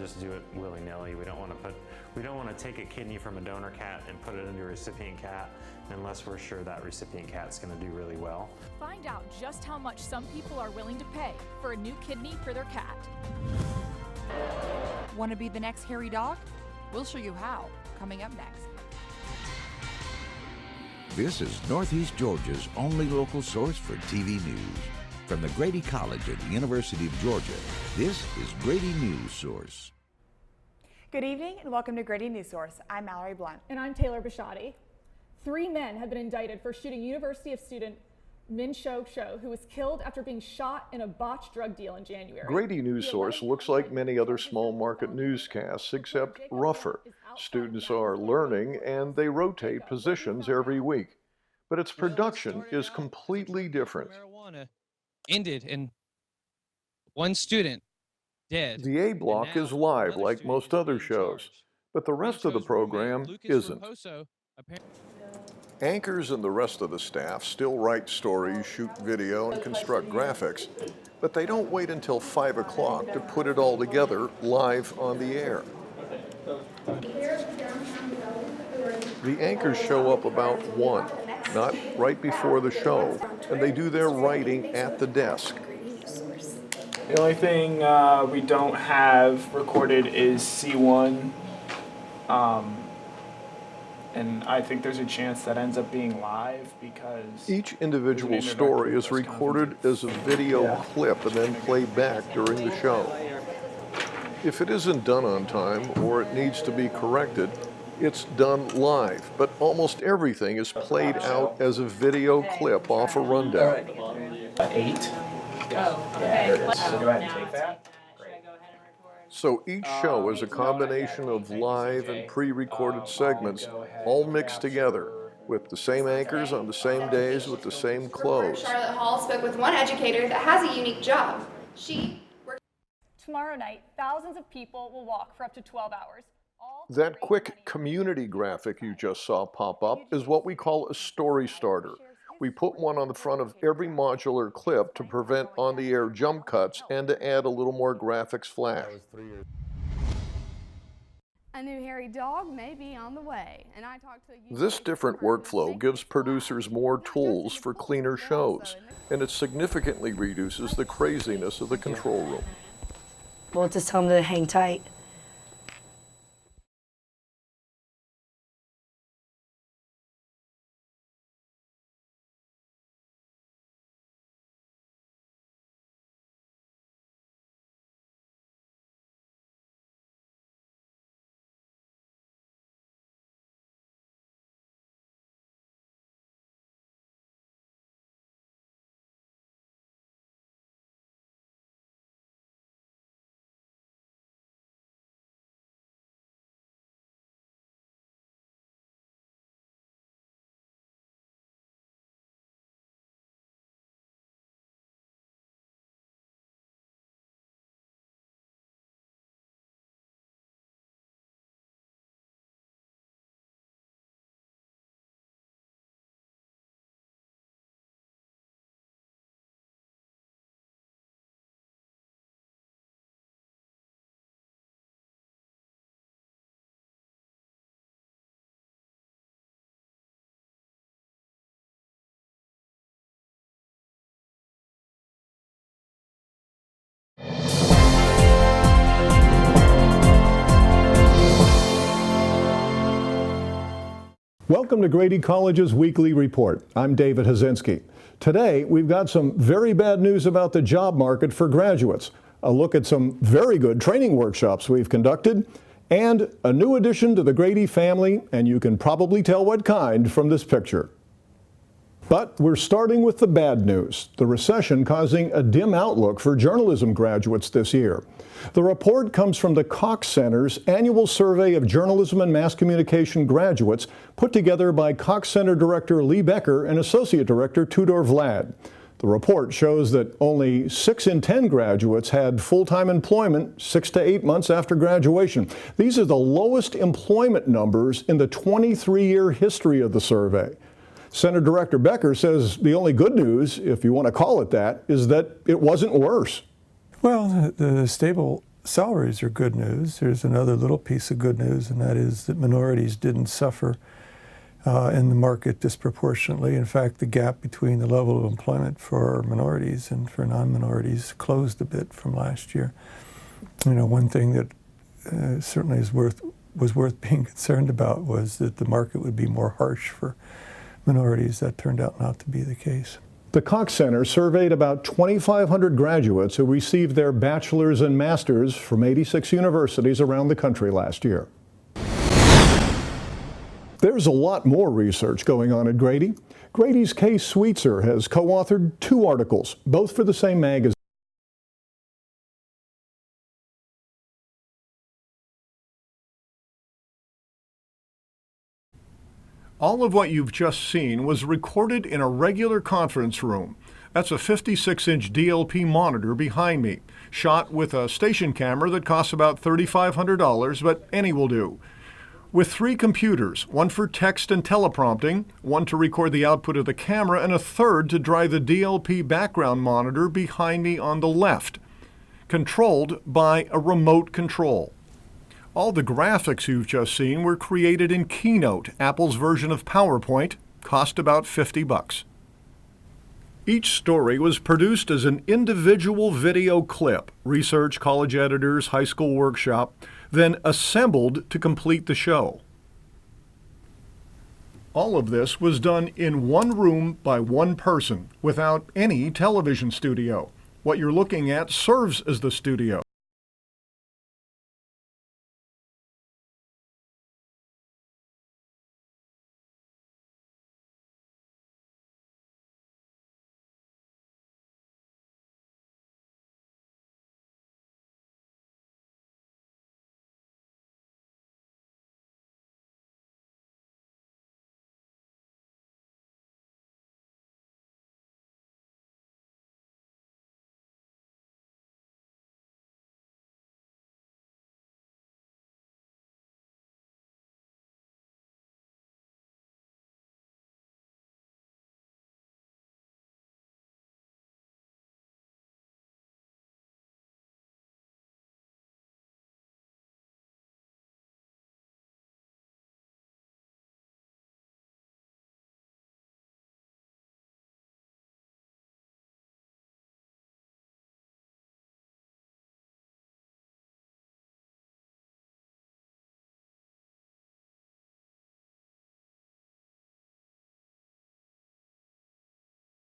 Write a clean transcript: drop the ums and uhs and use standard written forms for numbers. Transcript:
just do it willy-nilly. We don't want to take a kidney from a donor cat and put it into a recipient cat unless we're sure that recipient cat's going to do really well. Find out just how much some people are willing to pay for a new kidney for their cat. Want to be the next hairy dog? We'll show you how, coming up next. This is Northeast Georgia's only local source for TV news. From the Grady College at the University of Georgia, this is Grady News Source. Good evening and welcome to Grady News Source. I'm Mallory Blunt. And I'm Taylor Bishotti. 3 men have been indicted for shooting University of student Min Cho, who was killed after being shot in a botched drug deal in January. Grady News Source looks like many other small market newscasts, except rougher. Students are learning and they rotate positions every week. But its production is completely different. Marijuana ended and one student dead. The A block is live like most other shows, but the rest of the program isn't. Anchors and the rest of the staff still write stories, shoot video, and construct graphics, but they don't wait until 5 o'clock to put it all together live on the air. The anchors show up about 1, not right before the show, and they do their writing at the desk. The only thing we don't have recorded is C1. And I think there's a chance that ends up being live because each individual story is recorded as a video clip and then played back during the show. If it isn't done on time or it needs to be corrected, it's done live, but almost everything is played out as a video clip off a rundown. 8. Oh, okay. So go ahead and take that. So each show is a combination of live and pre-recorded segments all mixed together with the same anchors on the same days with the same clothes. Charlotte Hall spoke with one educator that has a unique job. Tomorrow night, thousands of people will walk for up to 12 hours. That quick community graphic you just saw pop up is what we call a story starter. We put one on the front of every modular clip to prevent on-the-air jump cuts and to add a little more graphics flash. A new hairy dog may be on the way, and I talked to This different workflow gives producers more tools for cleaner shows, and it significantly reduces the craziness of the control room. We'll just tell them to hang tight. Welcome to Grady College's Weekly Report. I'm David Hazinski. Today, we've got some very bad news about the job market for graduates, a look at some very good training workshops we've conducted, and a new addition to the Grady family, and you can probably tell what kind from this picture. But we're starting with the bad news, the recession causing a dim outlook for journalism graduates this year. The report comes from the Cox Center's annual survey of journalism and mass communication graduates put together by Cox Center Director Lee Becker and Associate Director Tudor Vlad. The report shows that only 6 in 10 graduates had full-time employment 6 to 8 months after graduation. These are the lowest employment numbers in the 23-year history of the survey. Center Director Becker says the only good news, if you want to call it that, is that it wasn't worse. Well, the stable salaries are good news. There's another little piece of good news, and that is that minorities didn't suffer in the market disproportionately. In fact, the gap between the level of employment for minorities and for non-minorities closed a bit from last year. You know, one thing that certainly was worth being concerned about was that the market would be more harsh for minorities. That turned out not to be the case. The Cox Center surveyed about 2,500 graduates who received their bachelor's and master's from 86 universities around the country last year. There's a lot more research going on at Grady. Grady's Kay Sweetser has co-authored 2 articles, both for the same magazine. All of what you've just seen was recorded in a regular conference room. That's a 56-inch DLP monitor behind me, shot with a station camera that costs about $3,500, but any will do. With 3 computers, one for text and teleprompting, one to record the output of the camera, and a third to drive the DLP background monitor behind me on the left, controlled by a remote control. All the graphics you've just seen were created in Keynote, Apple's version of PowerPoint, cost about $50. Each story was produced as an individual video clip, research, college editors, high school workshop, then assembled to complete the show. All of this was done in one room by one person, without any television studio. What you're looking at serves as the studio.